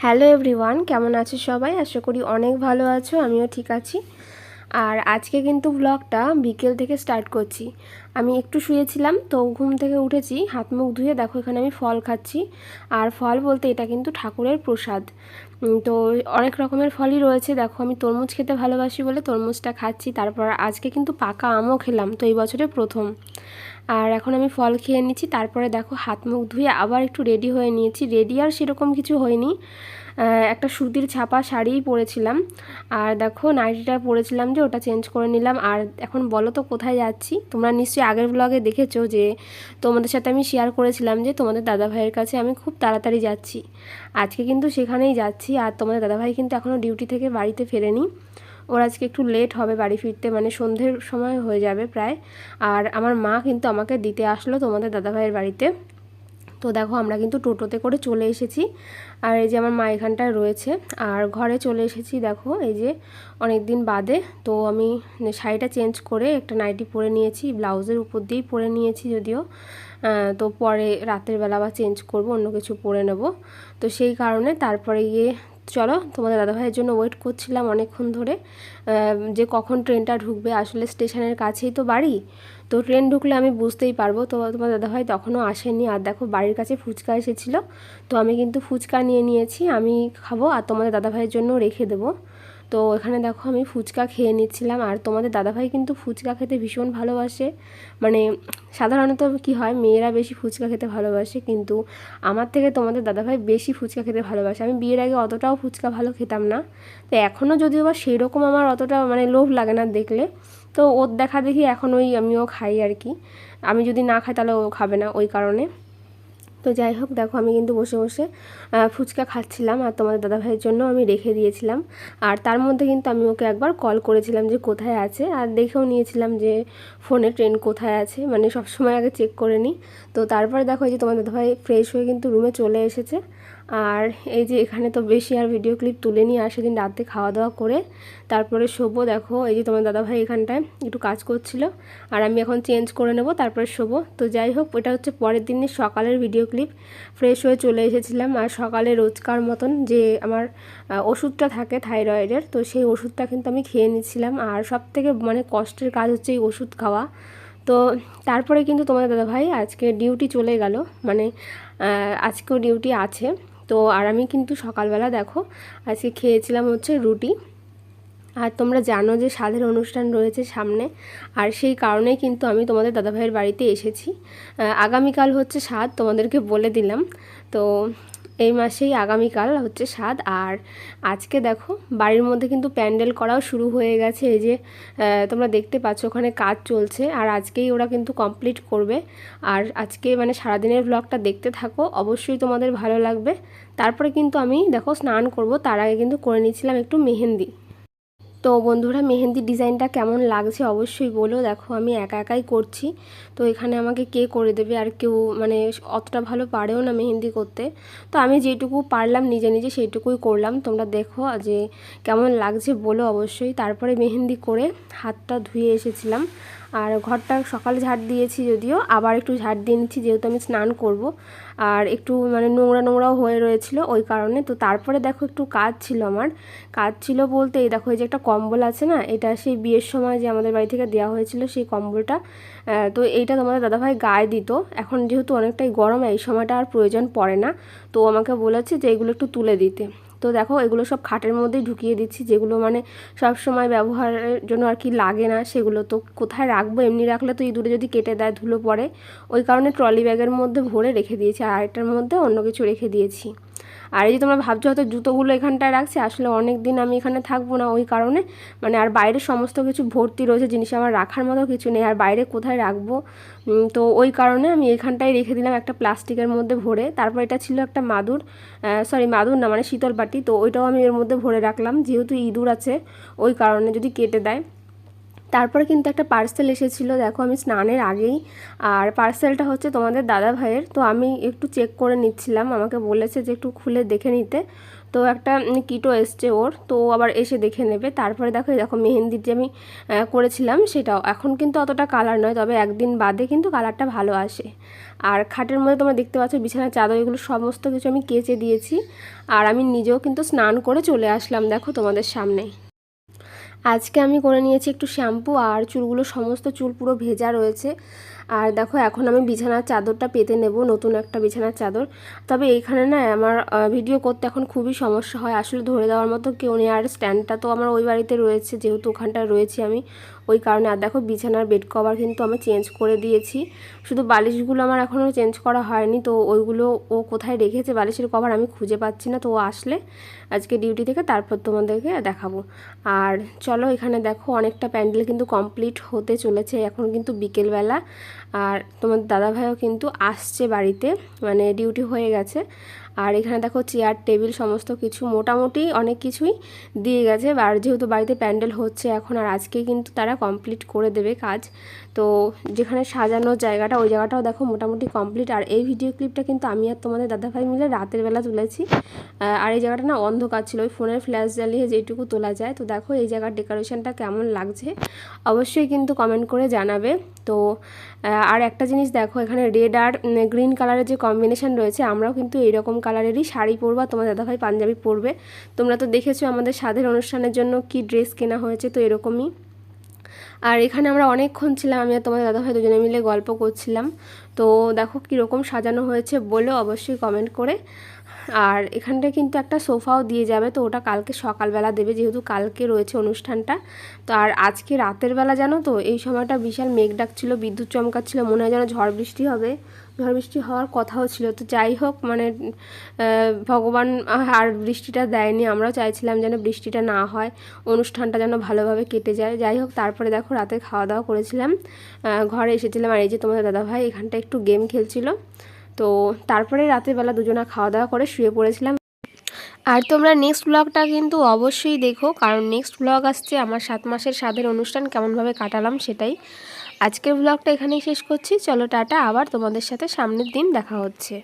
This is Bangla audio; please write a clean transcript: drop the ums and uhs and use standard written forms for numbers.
হ্যালো এভরিওয়ান, কেমন আছো সবাই? আশা করি অনেক ভালো আছো, আমিও ঠিক আছি। আর আজকে কিন্তু ব্লগটা বিকেল থেকে স্টার্ট করছি। আমি একটু শুয়েছিলাম, তো ঘুম থেকে উঠেছি, হাত মুখ ধুয়ে দেখো এখানে আমি ফল খাচ্ছি। আর ফল বলতে এটা কিন্তু ঠাকুরের প্রসাদ। তো অনেক রকমের ফলই রয়েছে। দেখো আমি তরমুজ খেতে ভালোবাসি বলে তরমুজটা খাচ্ছি। তারপর আজকে কিন্তু পাকা আমও খেলাম, তো এই বছরে প্রথম। আর এখন আমি ফল খেয়ে নিচ্ছি। তারপরে দেখো হাত মুখ ধুয়ে আবার একটু রেডি হয়ে নিয়েছি। রেডি আর সেরকম কিছু হয়নি, একটা সুতির ছাপা শাড়িই পরেছিলাম। আর দেখো নাইটিটা পরেছিলাম, যে ওটা চেঞ্জ করে নিলাম। আর এখন বলো তো কোথায় যাচ্ছি? তোমরা নিশ্চয়ই আগের ব্লগে দেখেছো যে তোমাদের সাথে আমি শেয়ার করেছিলাম যে তোমাদের দাদাভাইয়ের কাছে আমি খুব তাড়াতাড়ি যাচ্ছি। আজকে কিন্তু সেখানেই যাচ্ছি। আর তোমাদের দাদাভাই কিন্তু এখনও ডিউটি থেকে বাড়িতে ফেরেনি। ওর আজকে একটু লেট হবে বাড়ি ফিরতে, মানে সন্ধ্যের সময় হয়ে যাবে প্রায়। আর আমার মা কিন্তু আমাকে দিতে আসলো তোমাদের দাদাভাইয়ের বাড়িতে। তো দেখো আমরা কিন্তু টোটোতে করে চলে এসেছি। আর এই যে আমার মা এখানটায় রয়েছে। আর ঘরে চলে এসেছি দেখো, এই যে অনেক দিন বাদে। তো আমি শাড়িটা চেঞ্জ করে একটা নাইটি পরে নিয়েছি, ব্লাউজের উপর দিয়েই পরে নিয়েছি যদিও। তো পরে রাতের বেলা আবার চেঞ্জ করব, অন্য কিছু পরে নেব। তো সেই কারণে তারপরে গিয়ে চলো তোমাদের দাদাভাইয়ের জন্য ওয়েট করছিলাম অনেকক্ষণ ধরে, যে কখন ট্রেনটা ঢুকবে। আসলে স্টেশনের কাছেই তো বাড়ি, তো ট্রেন ঢুকলে আমি বুঝতেই পারবো। তো তোমার দাদাভাই তখনও আসেনি। আর দেখো বাড়ির কাছে ফুচকা এসেছিলো, তো আমি কিন্তু ফুচকা নিয়ে নিয়েছি, আমি খাবো আর তোমাদের দাদাভাইয়ের জন্য রেখে দেবো। তো এখানে দেখো আমি ফুচকা খেয়ে নিচ্ছিলাম। আর তোমাদের দাদাভাই কিন্তু ফুচকা খেতে ভীষণ ভালোবাসে। মানে সাধারণত কি হয়, মেয়েরা বেশি ফুচকা খেতে ভালোবাসে, কিন্তু আমার থেকে তোমাদের দাদাভাই বেশি ফুচকা খেতে ভালোবাসে। আমি বিয়ের আগে অতটাও ফুচকা ভালো খেতাম না, তো এখনও যদিও বা সেই রকম আমার অতটা মানে লোভ লাগে না দেখলে। তো ওর দেখা দেখি এখন আমিও খাই আর কি। আমি যদি না খাই তাহলে ও খাবে না, ওই কারণে। তো যাই হোক, দেখো আমি কিন্তু বসে বসে ফুচকা খাচ্ছিলাম, আর তোমাদের দাদাভাইয়ের জন্য আমি রেখে দিয়েছিলাম। আর তার মধ্যে কিন্তু আমি ওকে একবার কল করেছিলাম যে কোথায় আছে, আর দেখেও নিয়েছিলাম যে ফোনে ট্রেন কোথায় আছে, মানে সবসময় আগে চেক করে নিই। তো তারপরে দেখো এই যে তোমাদের দাদাভাই ফ্রেশ হয়ে কিন্তু রুমে চলে এসেছে। আর এই যে এখানে তো বেশি আর ভিডিও ক্লিপ তুলে নিয়ে আর সেদিন রাতে খাওয়া দাওয়া করে তারপরে শোবো। দেখো এই যে তোমার দাদাভাই এখানটায় একটু কাজ করছিল, আর আমি এখন চেঞ্জ করে নেব, তারপরে শোবো। তো যাই হোক, এটা হচ্ছে পরের দিনের সকালের ভিডিও ক্লিপ। ফ্রেশ হয়ে চলে এসেছিলাম, আর সকালে রোজকার মতন যে আমার ওষুধটা থাকে থাইরয়েডের, তো সেই ওষুধটা কিন্তু আমি খেয়ে নিচ্ছিলাম। আর সব থেকে মানে কষ্টের কাজ হচ্ছে এই ওষুধ খাওয়া। তো তারপরে কিন্তু তোমাদের দাদাভাই আজকে ডিউটি চলে গেল, মানে আজকেও ডিউটি আছে। তো আর আমি কিন্তু সকালবেলা দেখো আজকে খেয়েছিলাম হচ্ছে রুটি। আর তোমরা জানো যে স্বাদের অনুষ্ঠান রয়েছে সামনে, আর সেই কারণেই কিন্তু আমি তোমাদের দাদাভাইয়ের বাড়িতে এসেছি। আগামীকাল হচ্ছে স্বাদ, তোমাদেরকে বলে দিলাম। তো এই মাসেই আগামীকাল হচ্ছে স্বাদ। আর আজকে দেখো বাড়ির মধ্যে কিন্তু প্যান্ডেল করাও শুরু হয়ে গেছে। এই যে তোমরা দেখতে পাচ্ছ ওখানে কাজ চলছে, আর আজকেই ওরা কিন্তু কমপ্লিট করবে। আর আজকে মানে সারাদিনের ব্লগটা দেখতে থাকো, অবশ্যই তোমাদের ভালো লাগবে। তারপরে কিন্তু আমি দেখো স্নান করব, তার আগে কিন্তু করে নিয়েছিলাম একটু মেহেন্দি। তো বন্ধুরা, মেহেন্দির ডিজাইনটা কেমন লাগছে অবশ্যই বলো। দেখো আমি একা একাই করছি, তো এখানে আমাকে কে করে দেবে, আর কেউ মানে অতটা ভালো পারেও না মেহেন্দি করতে। তো আমি যেটুকু পারলাম নিজে নিজে সেইটুকুই করলাম। তোমরা দেখো যে কেমন লাগছে বলো অবশ্যই। তারপরে মেহেন্দি করে হাতটা ধুয়ে এসেছিলাম। আর ঘরটা সকালে ঝাড় দিয়েছি, যদিও আবার একটু ঝাড় দিয়ে নিচ্ছি যেহেতু আমি স্নান করব। আর একটু মানে নোংরা নোংরাও হয়ে রয়েছিল ওই কারণে। তো তারপরে দেখো একটু কাজ ছিল আমার। কাজ ছিল বলতে এই দেখো, এই যে একটা কম্বল আছে না, এটা সেই বিয়ের সময় যে আমাদের বাড়ি থেকে দেওয়া হয়েছিল সেই কম্বলটা। তো এইটা তোমাদের দাদাভাই গায়ে দিত। এখন যেহেতু অনেকটাই গরম, এই সময়টা আর প্রয়োজন পড়ে না। তো আমাকে বলেছে যে এগুলো একটু তুলে দিতে। তো দেখো এগুলো সব খাটের মধ্যেই ঢুকিয়ে দিচ্ছি, যেগুলো মানে সব সময় ব্যবহারের জন্য আর কি লাগে না সেগুলো। তো কোথায় রাখবো, এমনি রাখলে তো ইঁদুরে যদি কেটে দেয় ধুলো পড়ে, ওই কারণে ট্রলি ব্যাগের মধ্যে ভরে রেখে দিয়েছি, আর এটার মধ্যে অন্য কিছু রেখে দিয়েছি। আর এই যে তোমরা ভাবছো হয়তো জুতোগুলো এখানটায় রাখছি, আসলে অনেক দিন আমি এখানে থাকবো না ওই কারণে। মানে আর বাইরে সমস্ত কিছু ভর্তি রয়েছে জিনিস, আমার রাখার মতো কিছু নেই, আর বাইরে কোথায় রাখবো। তো ওই কারণে আমি এখানটায় রেখে দিলাম একটা প্লাস্টিকের মধ্যে ভরে। তারপর এটা ছিল একটা মাদুর, সরি মাদুর না মানে শীতল বাটি, তো ওইটাও আমি এর মধ্যে ভরে রাখলাম যেহেতু ইঁদুর আছে ওই কারণে যদি কেটে দেয়। তারপরে কিন্তু একটা পার্সেল এসেছিলো, দেখো আমি স্নানের আগেই। আর পার্সেলটা হচ্ছে তোমাদের দাদা ভাইয়ের। তো আমি একটু চেক করে নিচ্ছিলাম, আমাকে বলেছে যে একটু খুলে দেখে নিতে। তো একটা কিটো এসছে ওর, তো আবার এসে দেখে নেবে। তারপরে দেখো দেখো মেহেন্দির যে আমি করেছিলাম সেটাও এখন কিন্তু অতটা কালার নয়, তবে একদিন বাদে কিন্তু কালারটা ভালো আসে। আর খাটের মধ্যে তোমরা দেখতে পাচ্ছ বিছানার চাদর, এগুলো সমস্ত কিছু আমি কেচে দিয়েছি। আর আমি নিজেও কিন্তু স্নান করে চলে আসলাম দেখো তোমাদের সামনে। আজকে আমি করে নিয়েছি একটু শ্যাম্পু, আর চুলগুলো সমস্ত চুল পুরো ভেজা রয়েছে। আর দেখো এখন আমি বিছানার চাদরটা পেতে নেব, নতুন একটা বিছানার চাদর। তবে এইখানে না আমার ভিডিও করতে এখন খুবই সমস্যা হয়, আসলে ধরে দেওয়ার মতো কেউ নেই। আর স্ট্যান্ডটা তো আমার ওই বাড়িতে রয়েছে, যেহেতু ওখানটায় রয়েছি আমি, ওই কারণে। আর দেখো বিছানার বেড কভার কিন্তু আমি চেঞ্জ করে দিয়েছি, শুধু বালিশগুলো আমার এখনও চেঞ্জ করা হয়নি। তো ওইগুলো ও কোথায় রেখেছে বালিশের কভার আমি খুঁজে পাচ্ছি না। তো ও আসলে আজকে ডিউটি থেকে তারপর তোমাদেরকে দেখাবো। আর চলো এখানে দেখো অনেকটা প্যান্ডেল কিন্তু কমপ্লিট হতে চলেছে, এখন কিন্তু বিকেলবেলা। আর তোমার দাদাভাইও কিন্তু আসছে বাড়িতে, মানে ডিউটি হয়ে গেছে। আর এখানে দেখো চেয়ার টেবিল সমস্ত কিছু মোটামুটি অনেক কিছুই দিয়ে গেছে। আর যেহেতু বাড়িতে প্যান্ডেল হচ্ছে এখন, আর আজকে কিন্তু তারা কমপ্লিট করে দেবে কাজ। তো যেখানে সাজানোর জায়গাটা, ওই জায়গাটাও দেখো মোটামুটি কমপ্লিট। আর এই ভিডিও ক্লিপটা কিন্তু আমি আর তোমাদের দাদাভাই মিলে রাতের বেলা তুলেছি। আর এই জায়গাটা না অন্ধকার ছিল, ওই ফোনের ফ্ল্যাশ জ্বালিয়ে যেটুকু তোলা যায়। তো দেখো এই জায়গার ডেকোরেশনটা কেমন লাগছে অবশ্যই কিন্তু কমেন্ট করে জানাবে। তো আর একটা জিনিস দেখো, এখানে রেড আর গ্রিন কালারের যে কম্বিনেশন রয়েছে, আমরাও কিন্তু এইরকম কালারেরই শাড়ি পরবো, তোমার দাদাভাই পাঞ্জাবি পরবে। তোমরা তো দেখেছো আমাদের স্বাদের অনুষ্ঠানের জন্য কি ড্রেস কেনা হয়েছে, তো এরকমই। আর এখানে আমরা অনেকক্ষণ ছিলাম, আমি আর তোমাদের দাদাভাই দুজনে মিলে গল্প করছিলাম। তো দেখো কীরকম সাজানো হয়েছে বলে অবশ্যই কমেন্ট করে। আর এখানটা কিন্তু একটা সোফাও দিয়ে যাবে, তো ওটা কালকে সকালবেলা দেবে, যেহেতু কালকে রয়েছে অনুষ্ঠানটা। তো আর আজকে রাতের বেলা জানো তো এই সময়টা বিশাল মেঘ ডাকছিল, বিদ্যুৎ চমকাচ্ছিল, মনে হয় যেন ঝড় বৃষ্টি হবে। ঝড় বৃষ্টি হওয়ার কথাও ছিল, তো যাই হোক মানে ভগবান আর বৃষ্টিটা দেয়নি। আমরাও চাইছিলাম যেন বৃষ্টিটা না হয়, অনুষ্ঠানটা যেন ভালোভাবে কেটে যায়। যাই হোক তারপরে দেখো রাতে খাওয়া দাওয়া করেছিলাম, ঘরে এসেছিলাম। আর এই যে তোমাদের দাদাভাই এখানটা একটু গেম খেলছিল। তো তারপরে রাতের বেলা দুজনা খাওয়া দাওয়া করে শুয়ে পড়েছিলাম। আর তোমরা নেক্সট ব্লগটা কিন্তু অবশ্যই দেখো, কারণ নেক্সট ব্লগ আসছে আমার 7 মাসের স্বাদের অনুষ্ঠান কেমনভাবে কাটালাম সেটাই। আজকের ব্লগটা এখানেই শেষ করছি, চলো টাটা, আবার তোমাদের সাথে সামনের দিন দেখা হচ্ছে।